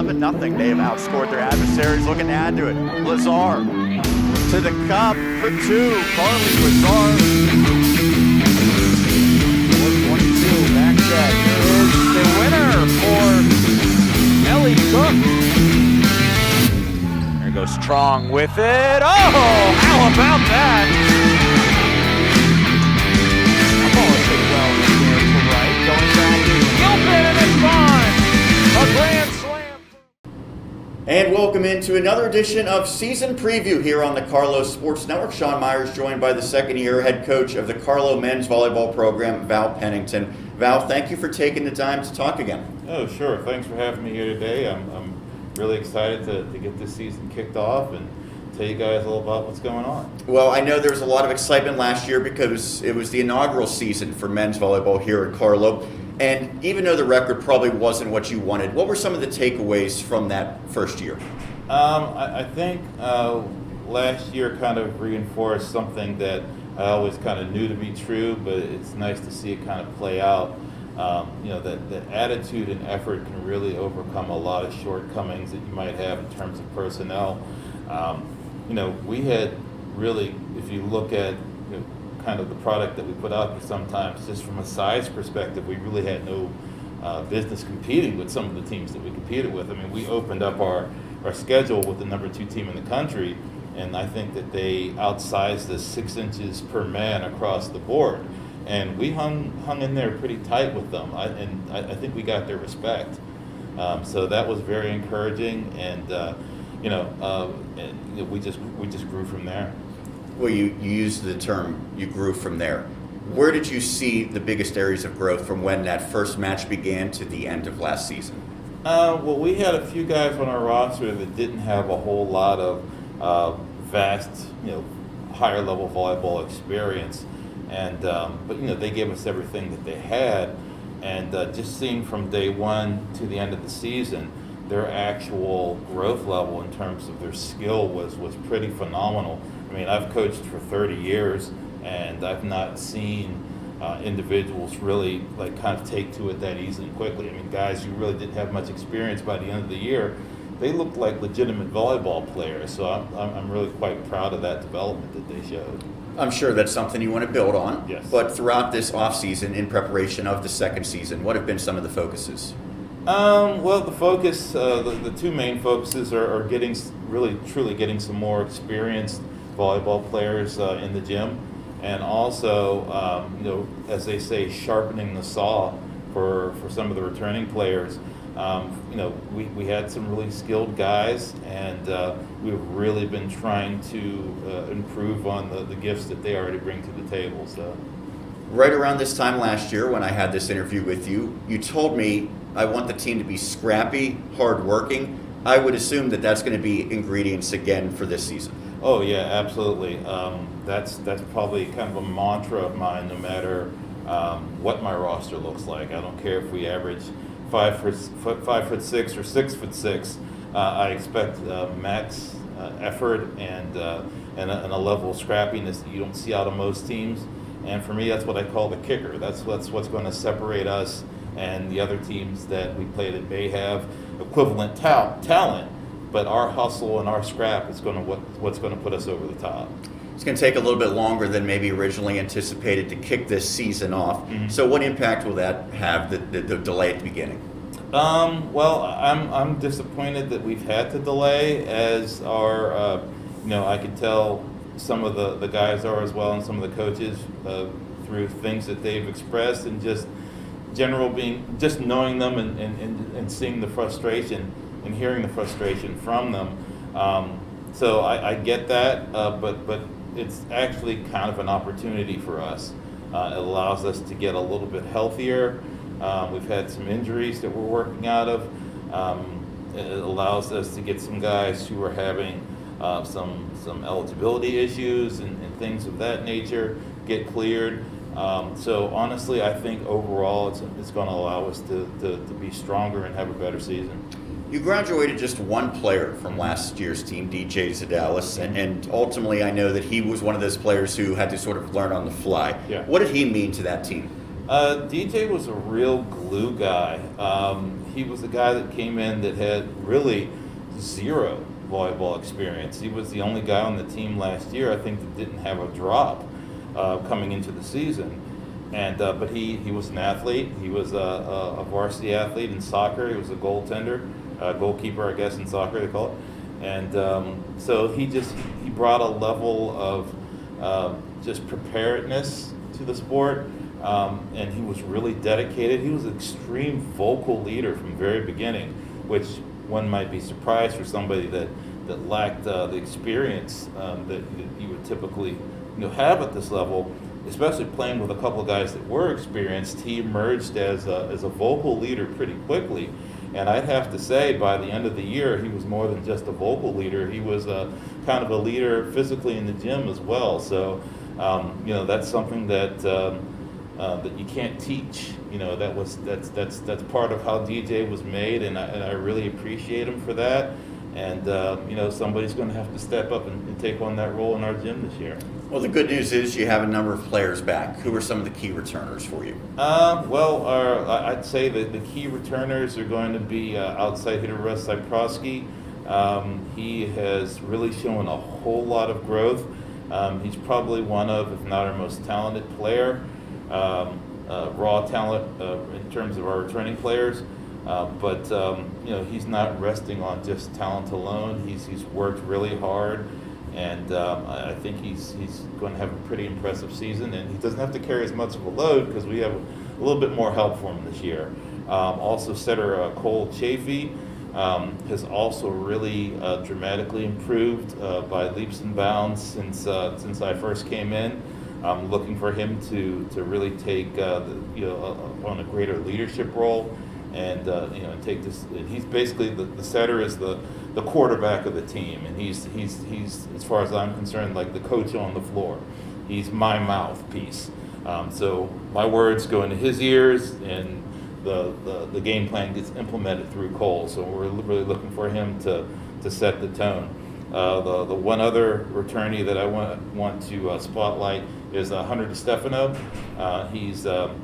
11-0. They have outscored their adversaries. Looking to add to it. Lazar to the cup for two. Carly Lazar. 4:22 back set. Is the winner for Ellie Cook. There goes Strong with it. Oh, how about that? I'm always pretty well here to right. Going back to Gilpin and it's gone. A grand slam. And welcome into another edition of Season Preview here on the Carlow Sports Network. Sean Meyers joined by the second-year head coach of the Carlow men's volleyball program, Val Pennington. Val, thank you for taking the time to talk again. Oh, sure. Thanks for having me here today. I'm really excited to get this season kicked off and tell you guys all about what's going on. Well, I know there was a lot of excitement last year because it was the inaugural season for men's volleyball here at Carlow. And even though the record probably wasn't what you wanted, what were some of the takeaways from that first year? I think last year kind of reinforced something that I always kind of knew to be true, but it's nice to see it kind of play out. That attitude and effort can really overcome a lot of shortcomings that you might have in terms of personnel. We had really, if you look at kind of the product that we put out there sometimes, just from a size perspective, we really had no business competing with some of the teams that we competed with. I mean, we opened up our schedule with the number 2 team in the country, and I think that they outsized us 6 inches per man across the board. And we hung in there pretty tight with them, I think we got their respect. So that was very encouraging, and we just grew from there. Well, you used the term, you grew from there. Where did you see the biggest areas of growth from when that first match began to the end of last season? Well, we had a few guys on our roster that didn't have a whole lot of vast, higher level volleyball experience. And but they gave us everything that they had, and just seeing from day one to the end of the season, their actual growth level in terms of their skill was pretty phenomenal. I mean, I've coached for 30 years, and I've not seen individuals really kind of take to it that easily and quickly. I mean, guys who really didn't have much experience by the end of the year, they looked like legitimate volleyball players. So I'm really quite proud of that development that they showed. I'm sure that's something you want to build on. Yes. But throughout this offseason, in preparation of the second season, what have been some of the focuses? Well, the focus, the 2 main focuses are getting truly getting some more experienced volleyball players in the gym, and also, as they say, sharpening the saw for some of the returning players. We had some really skilled guys, and we've really been trying to improve on the gifts that they already bring to the table. So, right around this time last year, when I had this interview with you, you told me I want the team to be scrappy, hardworking. I would assume that that's going to be ingredients again for this season. Oh yeah, absolutely. That's probably kind of a mantra of mine. No matter what my roster looks like, I don't care if we average 5'6" or 6'6". I expect max effort and a level of scrappiness that you don't see out of most teams. And for me, that's what I call the kicker. That's what's going to separate us and the other teams that we play that may have equivalent talent, but our hustle and our scrap is what's going to put us over the top. It's going to take a little bit longer than maybe originally anticipated to kick this season off. Mm-hmm. So what impact will that have, the delay at the beginning? Well, I'm disappointed that we've had to delay, as our, I can tell some of the guys are as well, and some of the coaches through things that they've expressed, and just knowing them and seeing the frustration and hearing the frustration from them. So I get that, but it's actually kind of an opportunity for us. It allows us to get a little bit healthier. We've had some injuries that we're working out of. It allows us to get some guys who are having some eligibility issues and things of that nature get cleared. So honestly, I think overall it's going to allow us to be stronger and have a better season. You graduated just one player from last year's team, DJ Zadalis, and ultimately I know that he was one of those players who had to sort of learn on the fly. Yeah. What did he mean to that team? DJ was a real glue guy. He was a guy that came in that had really zero volleyball experience. He was the only guy on the team last year, I think, that didn't have a drop coming into the season. And but he was an athlete. He was a varsity athlete in soccer. He was a goaltender, goalkeeper, I guess, in soccer they call it. And so he brought a level of just preparedness to the sport. And he was really dedicated. He was an extreme vocal leader from the very beginning, which one might be surprised for somebody that lacked the experience that you would typically have at this level, especially playing with a couple of guys that were experienced. He emerged as a vocal leader pretty quickly. And I'd have to say, by the end of the year, he was more than just a vocal leader. He was kind of a leader physically in the gym as well. So, that's something that you can't teach. That's part of how DJ was made, and I really appreciate him for that. And somebody's going to have to step up and take on that role in our gym this year. Well, the good news is you have a number of players back. Who are some of the key returners for you? I'd say that the key returners are going to be outside hitter Russ Cyproski. He has really shown a whole lot of growth. He's probably one of, if not our most talented player. Raw talent in terms of our returning players, but he's not resting on just talent alone. He's worked really hard, and I think he's going to have a pretty impressive season. And he doesn't have to carry as much of a load because we have a little bit more help for him this year. Also, setter Cole Chafee has also really dramatically improved by leaps and bounds since I first came in. I'm looking for him to really take on a greater leadership role, and take this. And he's basically the setter is the quarterback of the team, and he's as far as I'm concerned, like the coach on the floor. He's my mouthpiece. So my words go into his ears, and the game plan gets implemented through Cole. So we're really looking for him to set the tone. The one other returnee that I want to spotlight is Hunter DiStefano. He's a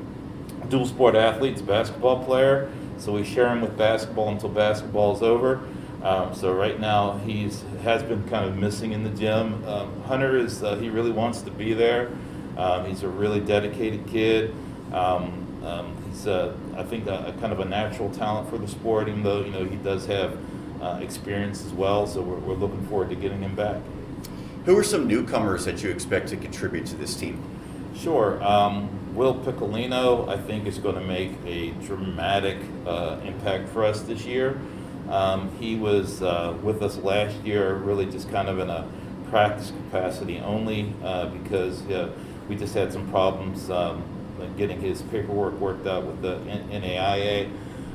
dual sport athlete, he's a basketball player, so we share him with basketball until basketball is over. So right now has been kind of missing in the gym. Hunter he really wants to be there. He's a really dedicated kid. He's I think a kind of a natural talent for the sport, even though he does have experience as well. So we're looking forward to getting him back. Who are some newcomers that you expect to contribute to this team? Sure. Will Piccolino, I think, is going to make a dramatic impact for us this year. He was with us last year really just kind of in a practice capacity only because we just had some problems getting his paperwork worked out with the NAIA.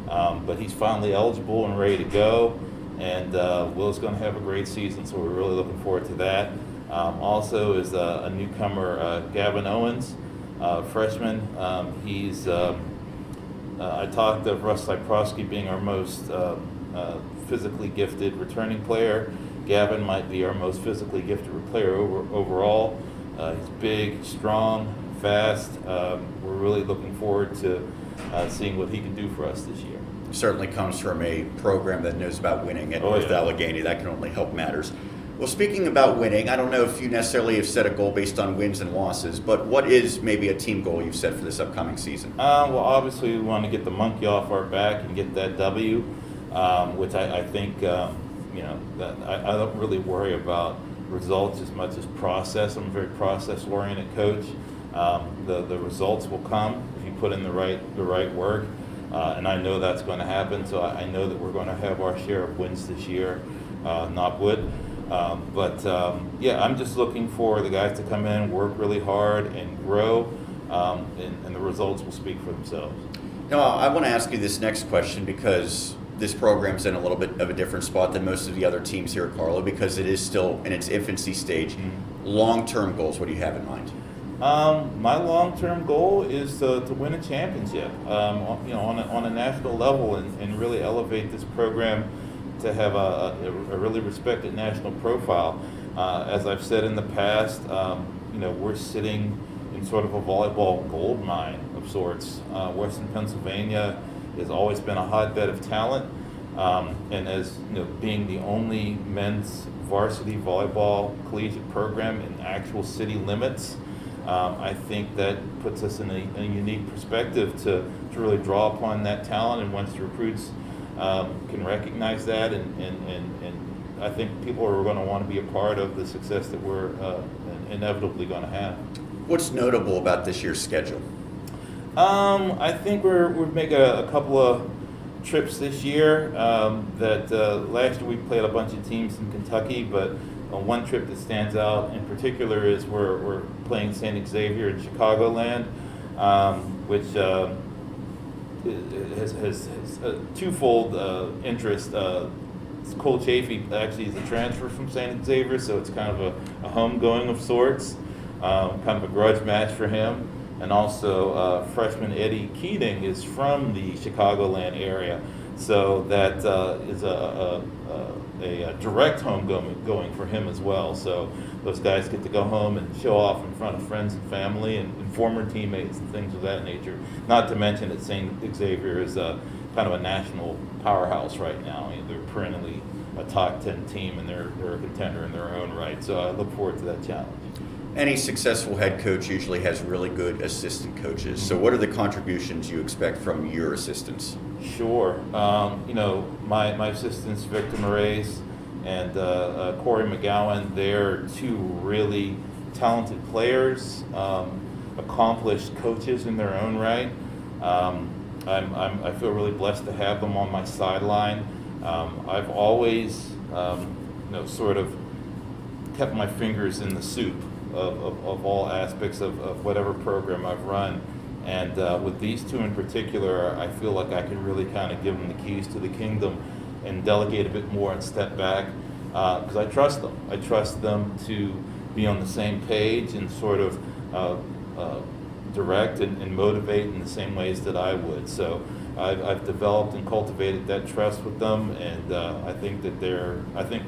But he's finally eligible and ready to go. And Will's going to have a great season, so we're really looking forward to that. Also is a newcomer, Gavin Owens, freshman. I talked of Russ Cyproski being our most physically gifted returning player. Gavin might be our most physically gifted player overall. He's big, strong, fast. We're really looking forward to seeing what he can do for us this year. Certainly comes from a program that knows about winning at North Allegheny. That can only help matters. Well, speaking about winning, I don't know if you necessarily have set a goal based on wins and losses, but what is maybe a team goal you've set for this upcoming season? Well, obviously we want to get the monkey off our back and get that W, which I think, that I don't really worry about results as much as process. I'm a very process-oriented coach. The results will come if you put in the right work. And I know that's going to happen, so I know that we're going to have our share of wins this year, knock wood. I'm just looking for the guys to come in, work really hard, and grow, and the results will speak for themselves. Now, I want to ask you this next question because this program's in a little bit of a different spot than most of the other teams here at Carlow because it is still in its infancy stage. Mm-hmm. Long-term goals, what do you have in mind? My long-term goal is to win a championship, on a national level, and really elevate this program to have a really respected national profile. As I've said in the past, we're sitting in sort of a volleyball gold mine of sorts. Western Pennsylvania has always been a hotbed of talent, and as being the only men's varsity volleyball collegiate program in actual city limits, I think that puts us in a unique perspective to really draw upon that talent. And once the recruits can recognize that, and I think people are going to want to be a part of the success that we're inevitably going to have. What's notable about this year's schedule? I think we're making a couple of trips this year. That last year we played a bunch of teams in Kentucky, but one trip that stands out in particular is we're playing St. Xavier in Chicagoland, which has a twofold interest. Cole Chafee actually is a transfer from St. Xavier, so it's kind of a homegoing of sorts, kind of a grudge match for him. And also freshman Eddie Keating is from the Chicagoland area, so that is a direct home going for him as well. So those guys get to go home and show off in front of friends and family and former teammates and things of that nature. Not to mention that St. Xavier is kind of a national powerhouse right now. They're perennially a top 10 team, and they're a contender in their own right. So I look forward to that challenge. Any successful head coach usually has really good assistant coaches. So what are the contributions you expect from your assistants? Sure. My assistants, Victor Moraes and Corey McGowan, they're two really talented players, accomplished coaches in their own right. I feel really blessed to have them on my sideline. I've always, sort of kept my fingers in the soup of all aspects of whatever program I've run. And with these two in particular, I feel like I can really kind of give them the keys to the kingdom and delegate a bit more and step back, because I trust them. I trust them to be on the same page and sort of direct and motivate in the same ways that I would. So I've developed and cultivated that trust with them, and I think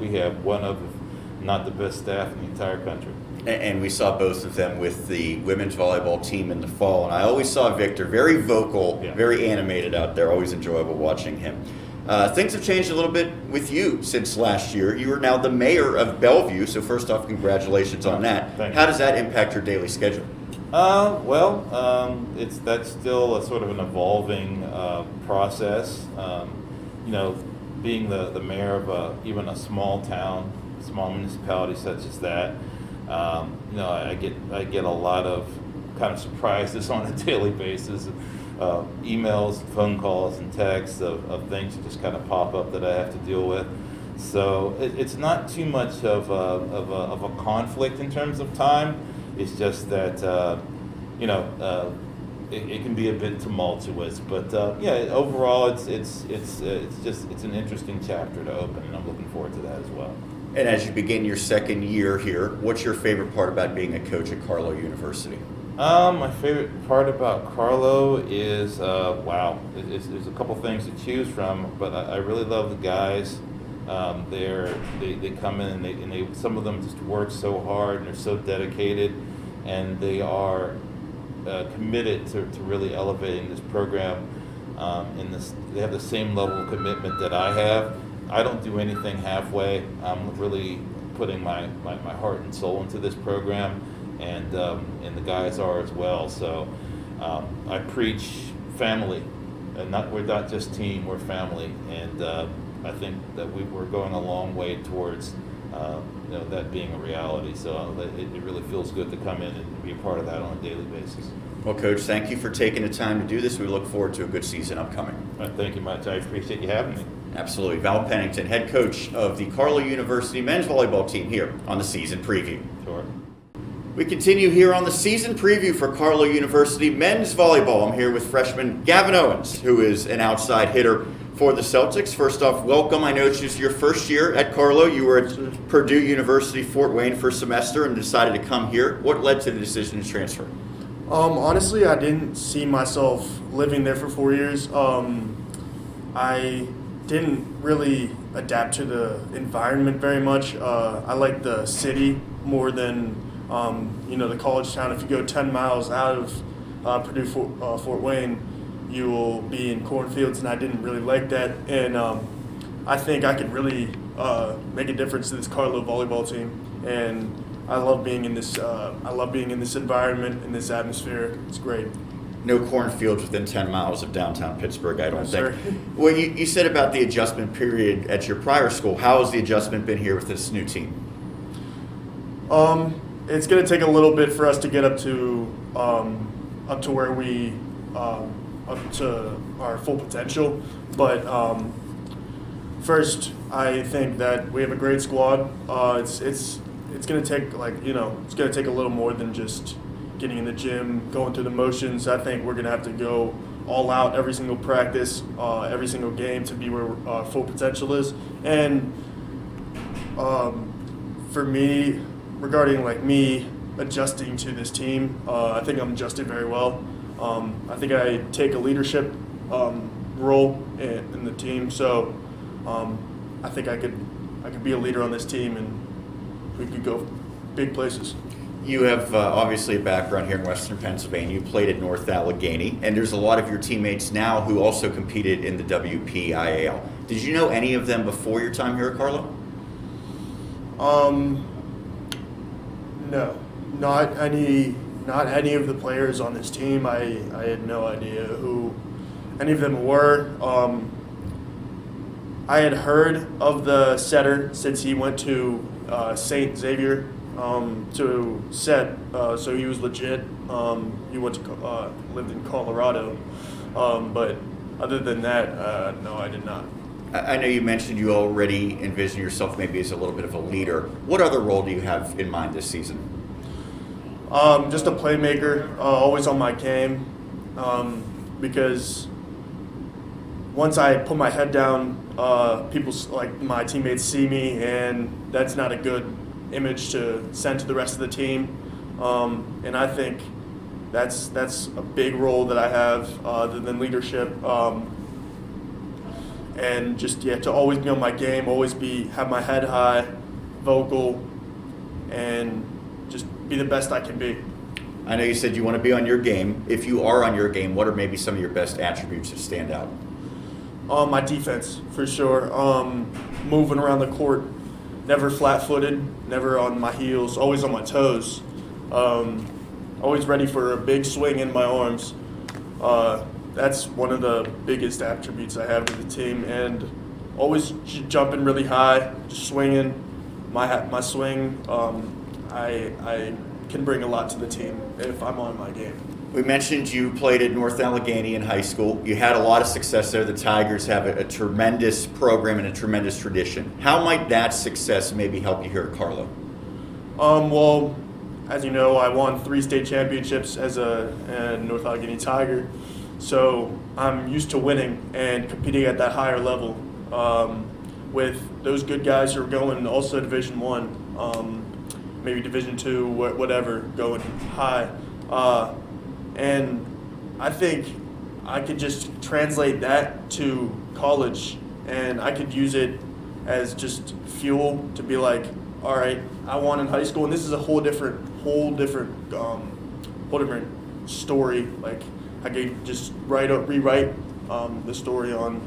we have one of, if not the best staff in the entire country. And we saw both of them with the women's volleyball team in the fall. And I always saw Victor very vocal, very animated out there. Always enjoyable watching him. Things have changed a little bit with you since last year. You are now the mayor of Bellevue. So first off, congratulations on that. Thank you. How does that impact your daily schedule? That's still a sort of an evolving process. Being the mayor of even a small town, small municipality such as that, I get a lot of kind of surprises on a daily basis, emails, phone calls, and texts of things that just kind of pop up that I have to deal with. So it's not too much of a conflict in terms of time. It's just that it can be a bit tumultuous, but overall it's an interesting chapter to open, and I'm looking forward to that as well. And as you begin your second year here, what's your favorite part about being a coach at Carlow University? My favorite part about Carlow is there's a couple things to choose from, but I really love the guys. They come in and they some of them just work so hard and they're so dedicated, and they are committed to really elevating this program. They have the same level of commitment that I have. I don't do anything halfway. I'm really putting my heart and soul into this program, and the guys are as well. So I preach family, and we're not just team, we're family, and I think that we're going a long way towards that being a reality. So it really feels good to come in and be a part of that on a daily basis. Well, Coach, thank you for taking the time to do this. We look forward to a good season upcoming. Thank you much. I appreciate you having me. Absolutely. Val Pennington, head coach of the Carlow University men's volleyball team, here on the season preview. Sure. We continue here on the season preview for Carlow University men's volleyball. I'm here with freshman Gavin Owens, who is an outside hitter for the Celtics. First off, welcome. I know it's just your first year at Carlow. You were at Purdue University, Fort Wayne for a semester and decided to come here. What led to the decision to transfer? Honestly, I didn't see myself living there for 4 years. I didn't really adapt to the environment very much. I like the city more than the college town. If you go 10 miles out of Fort Wayne, you will be in cornfields, and I didn't really like that. And I think I could really make a difference to this Carlow volleyball team. And I love being in this. I love being in this environment, in this atmosphere. It's great. No cornfields within 10 miles of downtown Pittsburgh, I don't Yes, think. sir. Well, you said about the adjustment period at your prior school. How has the adjustment been here with this new team? It's going to take a little bit for us to get up to where we up to our full potential. But first, I think that we have a great squad. It's going to take it's going to take a little more than just getting in the gym, going through the motions. I think we're going to have to go all out every single practice, every single game to be where our full potential is. And for me, regarding me adjusting to this team, I think I'm adjusted very well. I think I take a leadership role in the team, so I think I could be a leader on this team, and we could go big places. You have obviously a background here in Western Pennsylvania. You played at North Allegheny, and there's a lot of your teammates now who also competed in the WPIAL. Did you know any of them before your time here at Carlow? No, not any of the players on this team. I had no idea who any of them were. I had heard of the setter since he went to St. Xavier to set, so he was legit. He went to lived in Colorado, but other than that, no, I did not. I know you mentioned you already envision yourself maybe as a little bit of a leader. What other role do you have in mind this season? Just a playmaker, always on my game, because once I put my head down, people my teammates see me, and that's not a good image to send to the rest of the team. And I think that's a big role that I have, other than leadership. And just to always be on my game, have my head high, vocal, and just be the best I can be. I know you said you want to be on your game. If you are on your game, what are maybe some of your best attributes that stand out? My defense, for sure. Moving around the court, never flat-footed, never on my heels, always on my toes. Always ready for a big swing in my arms. That's one of the biggest attributes I have to the team, and always jumping really high, just swinging. My swing, I can bring a lot to the team if I'm on my game. We mentioned you played at North Allegheny in high school. You had a lot of success there. The Tigers have a tremendous program and a tremendous tradition. How might that success maybe help you here at Carlow? Well, as you know, I won 3 state championships as a North Allegheny Tiger. So I'm used to winning and competing at that higher level with those good guys who are going also Division I, maybe Division II, whatever, going high. And I think I could just translate that to college, and I could use it as just fuel to be like, all right, I won in high school, and this is a whole different story. Like, I could just rewrite the story on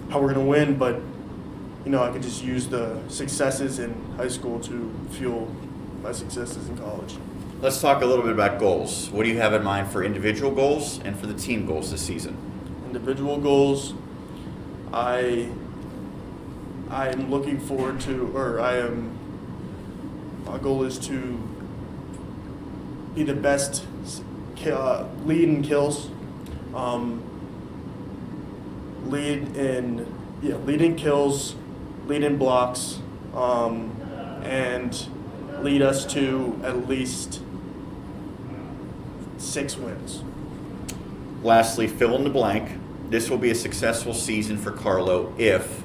how we're gonna win, but I could just use the successes in high school to fuel my successes in college. Let's talk a little bit about goals. What do you have in mind for individual goals and for the team goals this season? Individual goals, I am looking forward to, my goal is to be the best lead in kills, lead in kills, lead in blocks, and lead us to at least 6 wins. Lastly, fill in the blank. This will be a successful season for Carlow if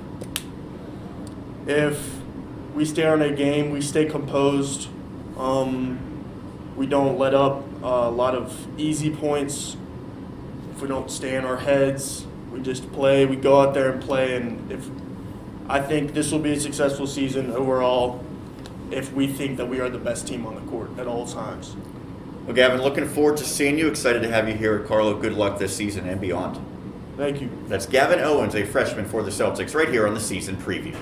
we stay on a game, we stay composed, we don't let up a lot of easy points, if we don't stay in our heads, we just play, we go out there and play, and I think this will be a successful season overall if we think that we are the best team on the court at all times. Well, Gavin, looking forward to seeing you. Excited to have you here at Carlow. Good luck this season and beyond. Thank you. That's Gavin Owens, a freshman for the Celtics, right here on the season preview.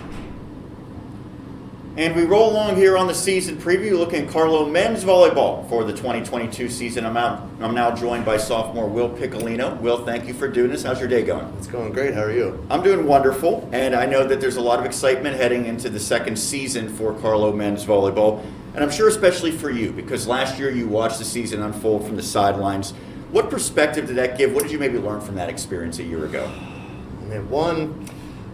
And we roll along here on the season preview looking at Carlow men's volleyball for the 2022 season. I'm now joined by sophomore Will Piccolino. Will, thank you for doing this. How's your day going? It's going great. How are you? I'm doing wonderful, and I know that there's a lot of excitement heading into the second season for Carlow men's volleyball, and I'm sure especially for you, because last year you watched the season unfold from the sidelines. What perspective did that give? What did you maybe learn from that experience a year ago?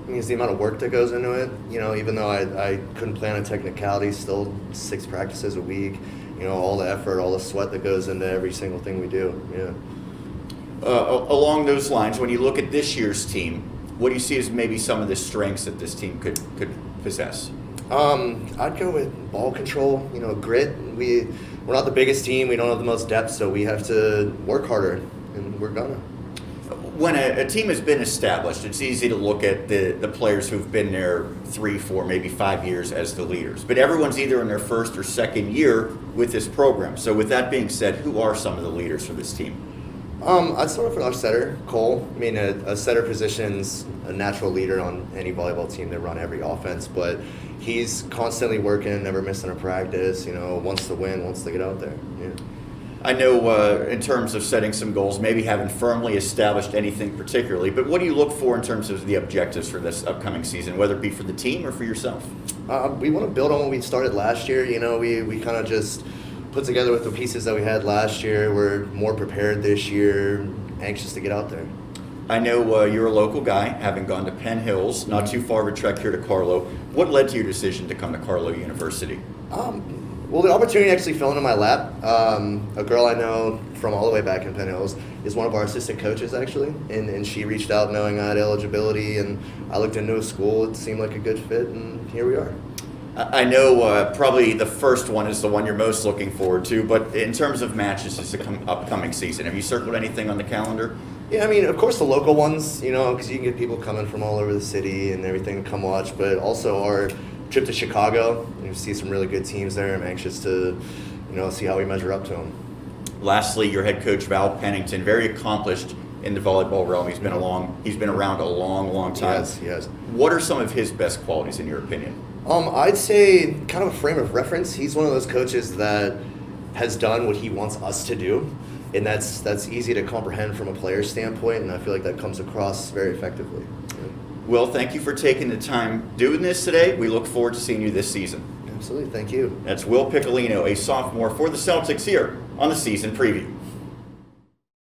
It's the amount of work that goes into it. Even though I couldn't plan on technicalities, still 6 practices a week. All the effort, all the sweat that goes into every single thing we do. Yeah. Along those lines, when you look at this year's team, what do you see as maybe some of the strengths that this team could possess? I'd go with ball control. Grit. We're not the biggest team. We don't have the most depth, so we have to work harder, and we're gonna. When a team has been established, it's easy to look at the players who've been there 3, 4, maybe 5 years as the leaders. But everyone's either in their first or second year with this program. So with that being said, who are some of the leaders for this team? I'd start off with our setter, Cole. A setter position's a natural leader on any volleyball team that run every offense, but he's constantly working, never missing a practice, wants to win, wants to get out there. Yeah. I know in terms of setting some goals, maybe haven't firmly established anything particularly, but what do you look for in terms of the objectives for this upcoming season, whether it be for the team or for yourself? We want to build on what we started last year. We kind of just put together with the pieces that we had last year. We're more prepared this year, anxious to get out there. I know you're a local guy, having gone to Penn Hills, not too far of a trek here to Carlow. What led to your decision to come to Carlow University? Well, the opportunity actually fell into my lap. A girl I know from all the way back in Penn Hills is one of our assistant coaches, actually, and she reached out knowing I had eligibility, and I looked into a school. It seemed like a good fit, and here we are. I know probably the first one is the one you're most looking forward to, but in terms of matches this upcoming season, have you circled anything on the calendar? Yeah, of course the local ones, because you can get people coming from all over the city and everything to come watch, but also our trip to Chicago. You see some really good teams there. I'm anxious to, see how we measure up to them. Lastly, your head coach, Val Pennington, very accomplished in the volleyball realm. He's been around a long time. Yes. What are some of his best qualities in your opinion? I'd say kind of a frame of reference. He's one of those coaches that has done what he wants us to do, and that's easy to comprehend from a player's standpoint, and I feel like that comes across very effectively. Will, thank you for taking the time doing this today. We look forward to seeing you this season. Absolutely, thank you. That's Will Piccolino, a sophomore for the Celtics here on the season preview.